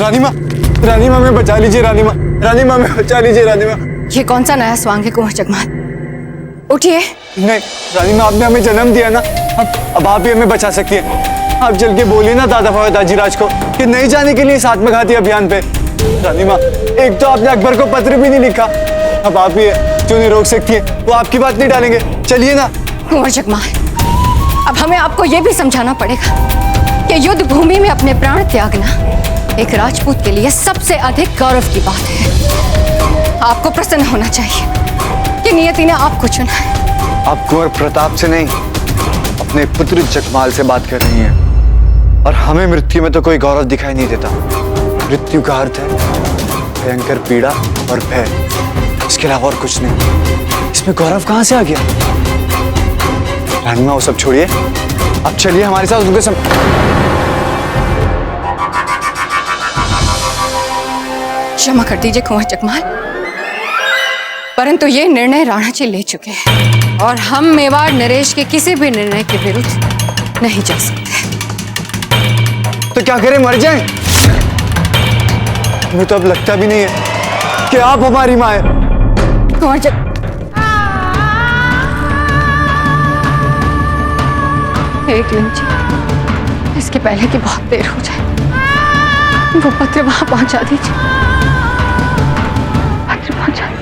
रानी माँ, रानी माँ मैं बचा लीजिए, रानी माँ, रानी माँ मैं बचा लीजिए, रानी माँ। ये कौन सा नया स्वांग है कुंवर जगमाल? उठिए। नहीं रानी माँ, आपने हमें जन्म दिया ना, अब आप ही हमें बचा सकती हैं। आप चल के बोलिए ना दादा भाई दाजीराज को कि नहीं जाने के लिए इस आत्मघाती अभियान पे। रानी माँ, एक तो आपने अकबर को पत्र भी नहीं लिखा, अब आप ही है जो उन्हें रोक सकती है, वो आपकी बात नहीं डालेंगे। चलिए ना। कुंवर जगमाल, अब हमें आपको यह भी समझाना पड़ेगा कि युद्ध भूमि में अपने प्राण त्यागना एक राजपूत के लिए सबसे अधिक गौरव की बात है। आपको प्रसन्न होना चाहिए कि नियति ने आपको चुना है। आप कुंवर प्रताप से नहीं, अपने पुत्र जगमाल से बात कर रही हैं। और हमें मृत्यु में तो कोई गौरव दिखाई नहीं देता। मृत्यु का अर्थ है भयंकर पीड़ा और भय, इसके अलावा और कुछ नहीं। इसमें गौरव कहां से आ गया? रानी माँ वो सब छोड़िए, अब चलिए हमारे साथ उनके क्षमा कर दीजिए कुंवर जगमाल, परंतु ये निर्णय राणा जी ले चुके हैं और हम मेवाड़ नरेश के किसी भी निर्णय के विरुद्ध नहीं जा सकते। तो क्या करें, मर जाएं? मुझे तो अब लगता भी नहीं है कि आप हमारी माँ हैं। कुंवर जी, इसके पहले कि बहुत देर हो जाए, वो पत्र वहां पहुंचा दीजिए। पत्र पहुंचा दीजिए।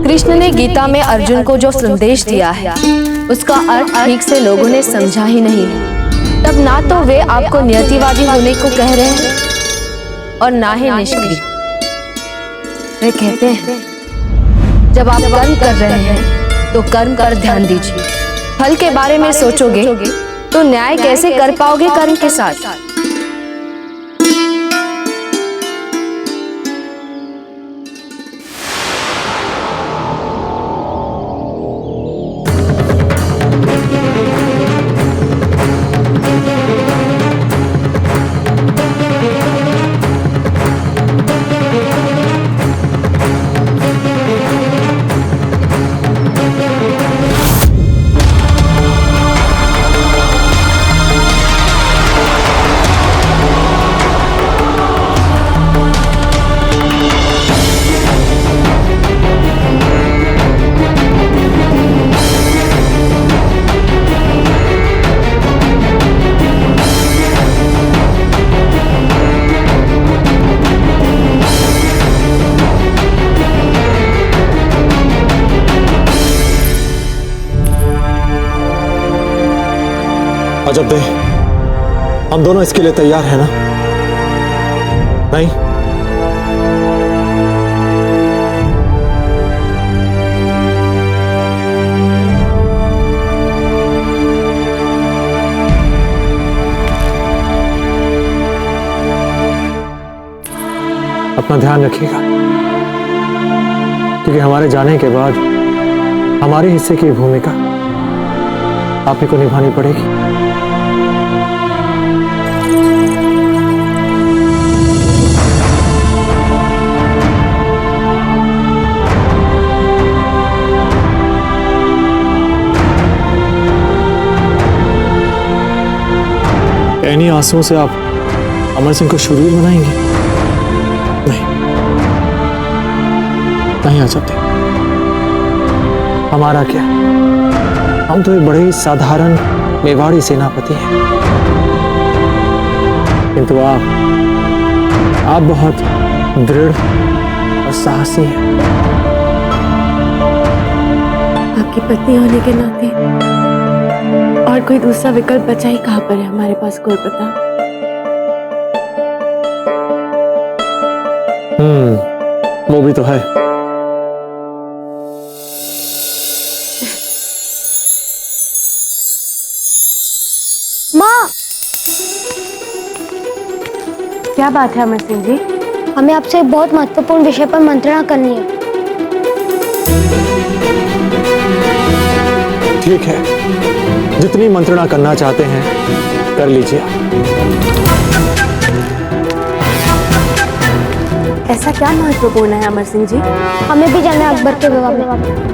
कृष्ण ने गीता में अर्जुन को जो संदेश दिया है उसका अर्थ ठीक से लोगों ने समझा ही नहीं है। तब ना तो वे आपको नियतिवादी होने को कह रहे हैं और ना ही निष्क्रिय। वे कहते हैं जब आप कर्म कर रहे हैं तो कर्म पर ध्यान दीजिए, फल के बारे में सोचोगे तो न्याय कैसे कर पाओगे कर्म के साथ। अजब दे, हम दोनों इसके लिए तैयार हैं ना? नहीं? अपना ध्यान रखिएगा, क्योंकि हमारे जाने के बाद हमारे हिस्से की भूमिका आप ही को निभानी पड़ेगी। इन्हीं आंसुओं से आप अमर सिंह को शूरवीर बनाएंगे? नहीं, नहीं आ सकते। हमारा क्या, हम तो एक बड़े ही साधारण मेवाड़ी सेनापति हैं, किंतु आप बहुत दृढ़ और साहसी हैं। आपकी पत्नी होने के नाते और कोई दूसरा विकल्प बचा ही कहां पर है हमारे पास कुंवर प्रताप। वो भी तो है। माँ, क्या बात है अमर सिंह जी? हमें आपसे एक बहुत महत्वपूर्ण विषय पर मंत्रणा करनी है। ठीक है, जितनी मंत्रणा करना चाहते हैं कर लीजिए। ऐसा क्या महत्वपूर्ण है अमर सिंह जी? हमें भी जाना है अकबर के विवाह में।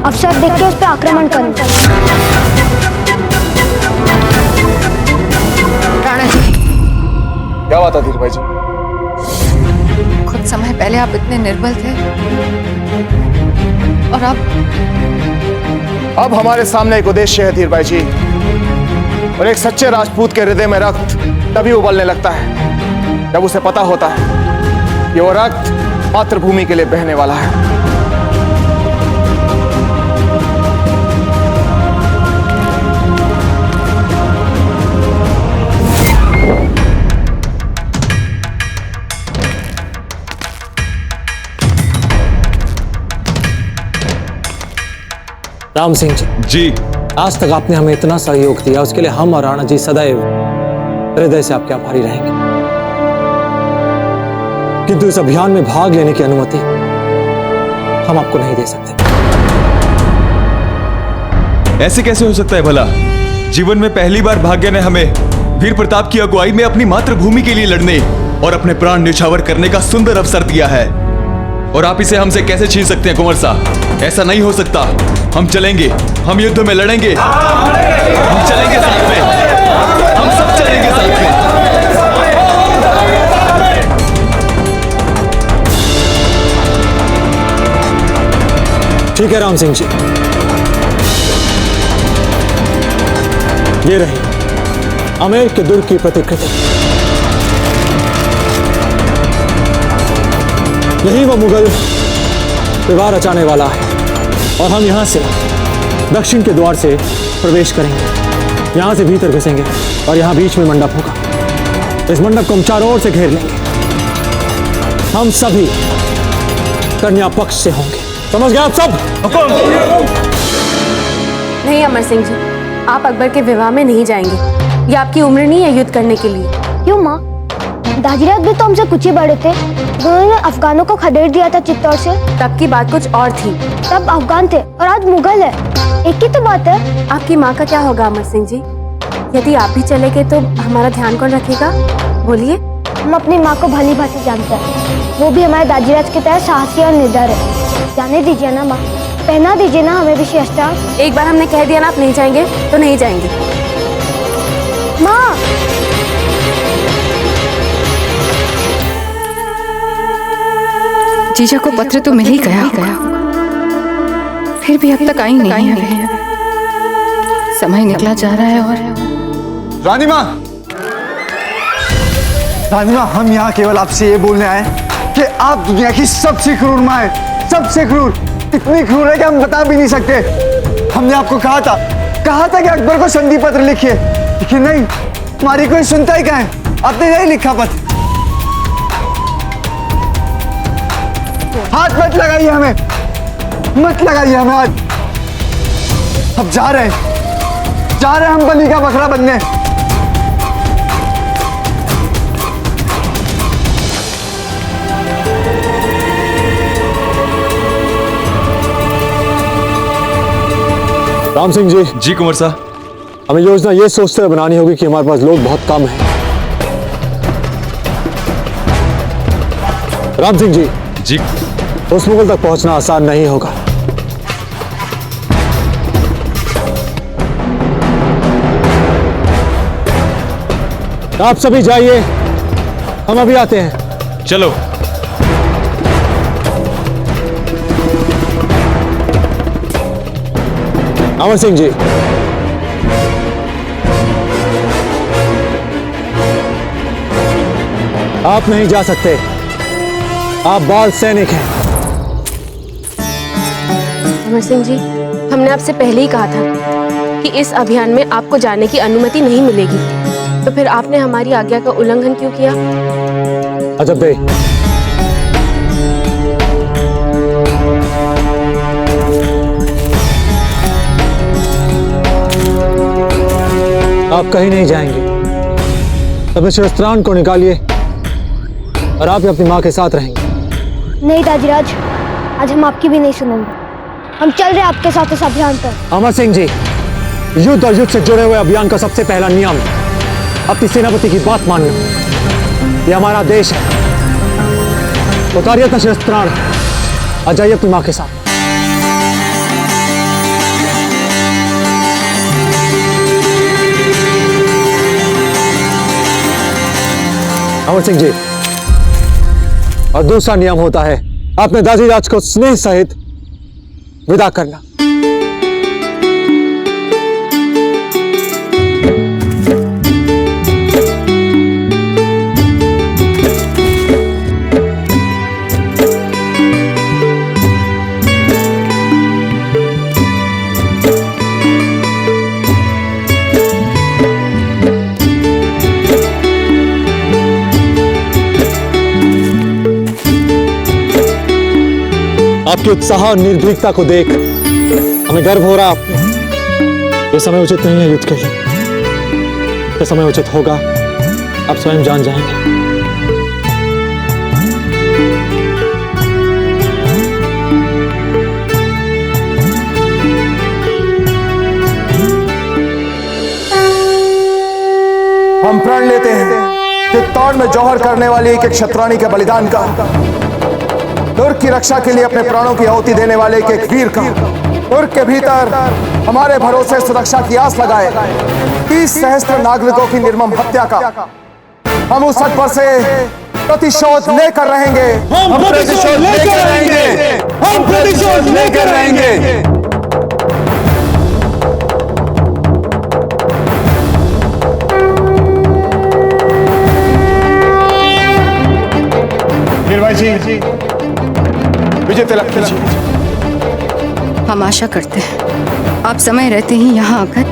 अफसर देख के उस पर आक्रमण करना। राणा जी, क्या बात है धीर भाई जी? कुछ समय पहले आप इतने निर्बल थे और अब हमारे सामने एक उद्देश्य है धीर भाई जी, और एक सच्चे राजपूत के हृदय में रक्त तभी उबलने लगता है जब उसे पता होता है कि वो रक्त मातृभूमि के लिए बहने वाला है। राम सिंह जी, आज तक आपने हमें इतना सहयोग दिया, उसके लिए हम और राणा जी सदैव हृदय से आपके आभारी रहेंगे। किंतु इस अभियान में भाग लेने की अनुमति हम आपको नहीं दे सकते। ऐसे कैसे हो सकता है भला? जीवन में पहली बार भाग्य ने हमें वीर प्रताप की अगुवाई में अपनी मातृभूमि के लिए लड़ने और अपने प्राण न्यौछावर करने का सुंदर अवसर दिया है, और आप इसे हमसे कैसे छीन सकते हैं कुंवर साहब? ऐसा नहीं हो सकता। हम चलेंगे, हम युद्ध में लड़ेंगे, हम चलेंगे साथ में, हम सब चलेंगे साथ में। ठीक है राम सिंह जी, ये रही आमेर के दुर्ग की प्रतिकृति। यही वो मुगल विवाह रचाने वाला है, और हम यहां से दक्षिण के द्वार से प्रवेश करेंगे। यहां से भीतर घुसेंगे और यहां बीच में मंडप होगा। इस मंडप को हम चारों ओर से घेर लेंगे। हम सभी कन्या पक्ष से होंगे, समझ गए आप सब? नहीं अमर सिंह जी, आप अकबर के विवाह में नहीं जाएंगे। ये आपकी उम्र नहीं है युद्ध करने के लिए। क्यों माँ? दाजीराज भी तो हमसे कुछ ही बड़े थे। दोनों ने अफगानों को खदेड़ दिया था चित्तौड़ से। तब की बात कुछ और थी। तब अफगान थे और आज मुगल है। एक ही तो बात है। आपकी माँ का क्या होगा अमर सिंह जी? यदि आप भी चले गए तो हमारा ध्यान कौन रखेगा? बोलिए। हम अपनी माँ को भली भांति जानते हैं। वो भी हमारे दाजीराज की तरह साहसी और निडर है। जाने दीजिए ना माँ, पहना दीजिए ना हमें भी शस्त्रास्त्र। एक बार हमने कह दिया ना आप नहीं जाएंगे तो नहीं जाएंगे। माँ, जीजा को पत्र तो मिल ही गया, फिर भी अब तक आई नहीं है। समय निकला जा रहा है। और रानी माँ, हम यहाँ केवल आपसे ये बोलने आए कि आप दुनिया की सबसे क्रूर माँ है, सबसे क्रूर। इतनी क्रूर है कि हम बता भी नहीं सकते। हमने आपको कहा था कि अकबर को संधि पत्र लिखिए, लेकिन नहीं, हमारी कोई सुनता ही कहाँ है। आपने नहीं लिखा पत्र। हाथ मत लगाइए हमें, मत लगाइए हमें हाथ। अब जा रहे हैं हम बलि का बकरा बनने। राम सिंह जी। जी कुंवर साहब। हमें योजना ये सोचते हुए बनानी होगी कि हमारे पास लोग बहुत कम हैं। राम सिंह जी। जी। उस मुगल तक पहुंचना आसान नहीं होगा। आप सभी जाइए, हम अभी आते हैं। चलो। अमर सिंह जी, आप नहीं जा सकते। आप बाल सैनिक हैं। अमर सिंह जी, हमने आपसे पहले ही कहा था कि इस अभियान में आपको जाने की अनुमति नहीं मिलेगी, तो फिर आपने हमारी आज्ञा का उल्लंघन क्यों किया? अजब बे, आप कहीं नहीं जाएंगे। तब इस शस्त्रान को निकालिए और आप भी अपनी माँ के साथ रहेंगे। नहीं दाजीराज, आज हम आपकी भी नहीं सुनेंगे। हम चल रहे आपके साथ इस अभियान पर। अमर सिंह जी, युद्ध और युद्ध से जुड़े हुए अभियान का सबसे पहला नियम अपनी सेनापति की बात मानना। ये हमारा देश है। उतारिए अपना शस्त्राण, आ जाइए अपनी माँ के साथ। अमर सिंह जी, और दूसरा नियम होता है अपने दाजीराज को स्नेह सहित विदा करना। आपके उत्साह और निर्भीकता को देख हमें गर्व हो रहा है आप पे। ये समय उचित नहीं है युद्ध के लिए। ये समय उचित होगा, आप स्वयं जान जाएंगे। हम प्रण लेते हैं कि तौड़ में जौहर करने वाली एक एक शतरानी के बलिदान का, तुर्क की रक्षा के लिए अपने प्राणों की आहुति देने वाले एक एक वीर का, तुर्क के भीतर हमारे भरोसे सुरक्षा की आस लगाए 30 सहस्त्र नागरिकों की निर्मम हत्या का हम उस हद पर से प्रतिशोध लेकर रहेंगे। हम प्रतिशोध लेकर रहेंगे। हम प्रतिशोध लेकर रहेंगे। वीरबाई जी, विजय तिलक कीजिए। हम आशा करते हैं आप समय रहते ही यहाँ आकर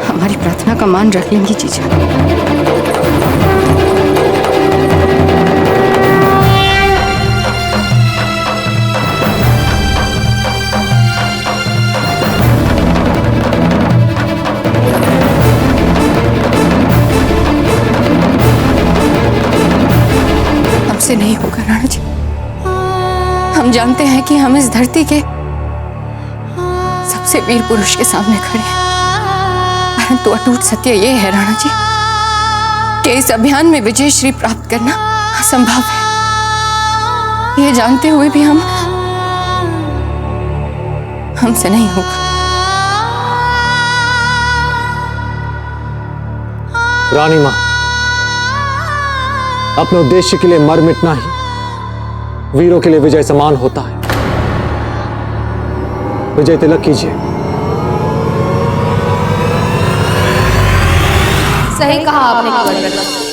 हमारी प्रार्थना का मान रख लेंगी जीजा। हमसे नहीं होगा राणा जी। हम जानते हैं कि हम इस धरती के सबसे वीर पुरुष के सामने खड़े हैं, परंतु अटूट सत्य ये है राणा जी कि इस अभियान में विजय श्री प्राप्त करना असंभव है। ये जानते हुए भी हमसे नहीं होगा। रानी मां, अपने उद्देश्य के लिए मर मिटना ही वीरों के लिए विजय समान होता है। विजय तिलक कीजिए। सही कहा आपने केवल।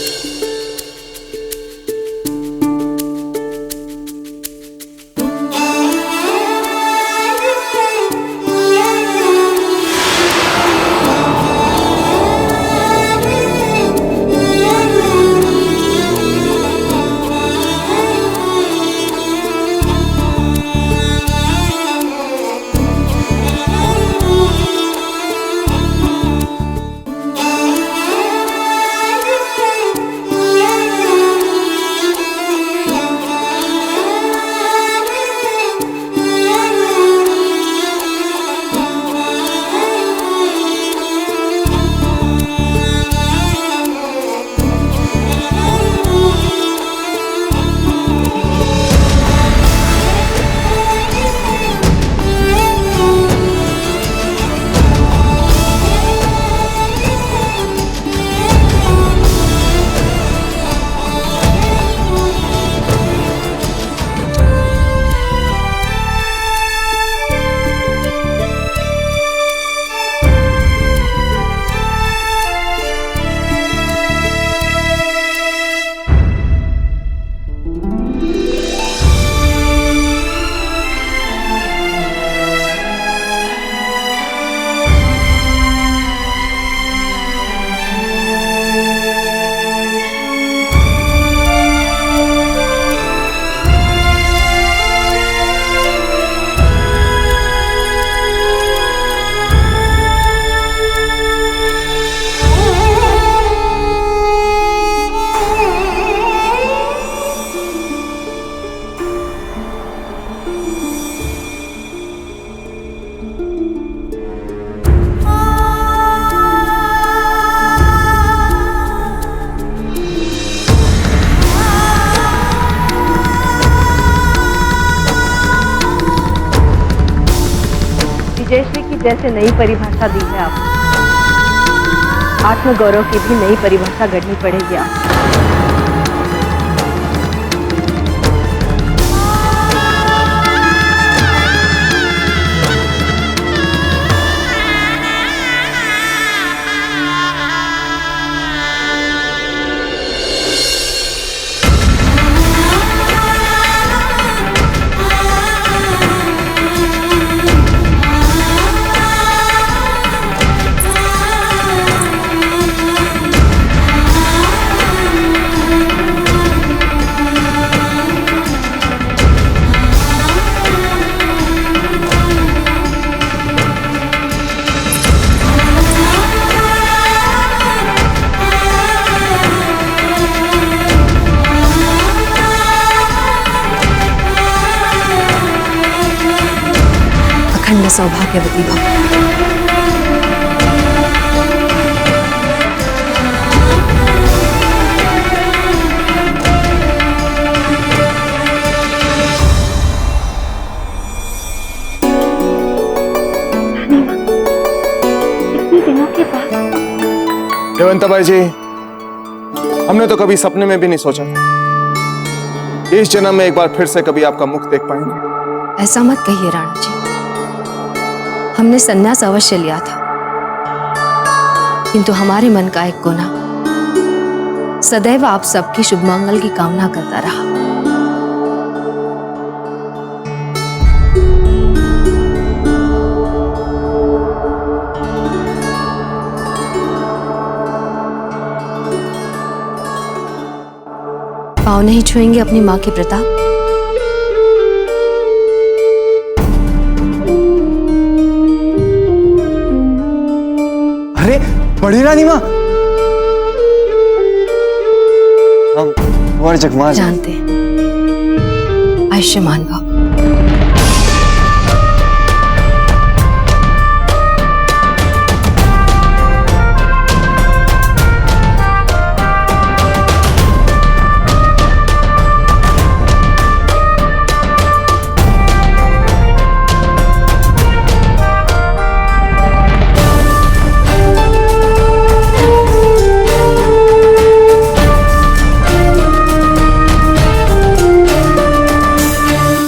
जैसे की जैसे नई परिभाषा दी है आपको, आत्मगौरव की भी नई परिभाषा गढ़नी पड़ेगी आपको। अखंड सौभाग्यवती भव। इतने दिनों के बाद जयवंताबाई जी, हमने तो कभी सपने में भी नहीं सोचा इस जन्म में एक बार फिर से कभी आपका मुख देख पाएंगे। ऐसा मत कहिए राणा जी, हमने संन्यास अवश्य लिया था, किंतु हमारे मन का एक कोना सदैव आप सबकी शुभ मंगल की कामना करता रहा। पाँव नहीं छुएंगे अपनी माँ के प्रताप? अरे बड़ी रानी माँ, हम कुंवर जगमाल जानते हैं। आयुष्मान भव।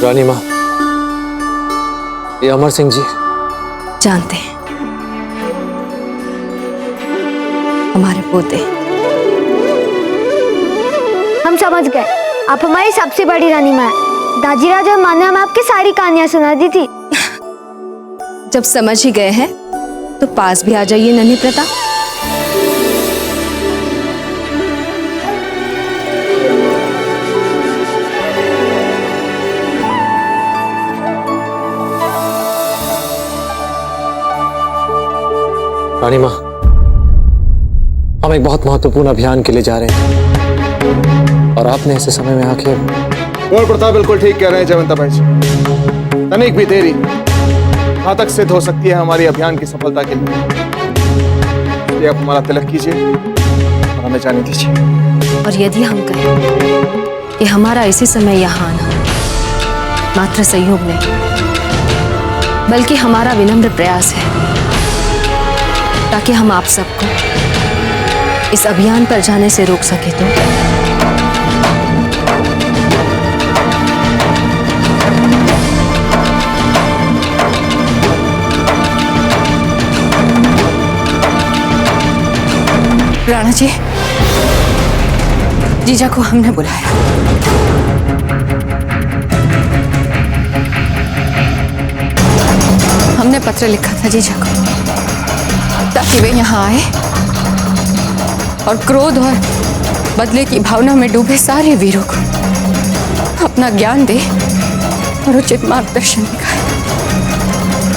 रानी माँ, ये अमर सिंह जी। जानते हैं, हमारे पोते। हम समझ गए, आप हमारी सबसे बड़ी रानी माँ हैं। दाजीराज और माँ ने हमें आपकी सारी कहानियां सुना दी थी। जब समझ ही गए हैं तो पास भी आ जाइए नन्हे प्रताप। रानी माँ, हम एक बहुत महत्वपूर्ण अभियान के लिए जा रहे हैं और आपने ऐसे समय में आके। कुंवर प्रताप बिल्कुल ठीक कह रहे हैं जयवंताबाई जी। तनिक भी देरी घातक सिद्ध हो सकती है हमारी अभियान की सफलता के लिए। ये आप हमारा तिलक कीजिए और हमें जाने दीजिए। और यदि हम कहें कि हमारा इसी समय यहाँ आना मात्र सहयोग नहीं, बल्कि हमारा विनम्र प्रयास है ताकि हम आप सबको इस अभियान पर जाने से रोक सके, तो राणा जी, जीजा को हमने बुलाया। हमने पत्र लिखा था जीजा को ताकि वे यहाँ आए और क्रोध और बदले की भावना में डूबे सारे वीरों को अपना ज्ञान दे और उचित मार्गदर्शन दिखाए।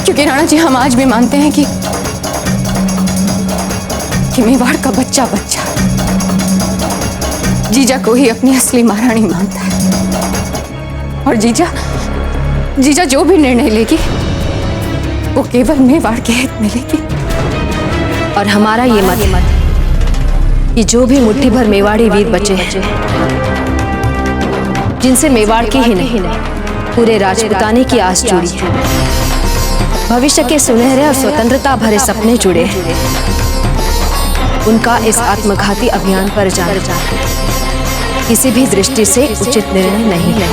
क्योंकि राणा जी, हम आज भी मानते हैं कि मेवाड़ का बच्चा बच्चा जीजा को ही अपनी असली महारानी मानता है। और जीजा जो भी निर्णय लेगी वो केवल मेवाड़ के हित में लेगी। और हमारा ये मत कि जो भी मुट्ठी भर मेवाड़ी वीर बचे हैं, जिनसे मेवाड़ की ही नहीं पूरे राजपूताने की आस जुड़ी है, भविष्य के सुनहरे और स्वतंत्रता भरे सपने जुड़े हैं। उनका इस आत्मघाती अभियान पर जाना किसी भी दृष्टि से उचित निर्णय नहीं है।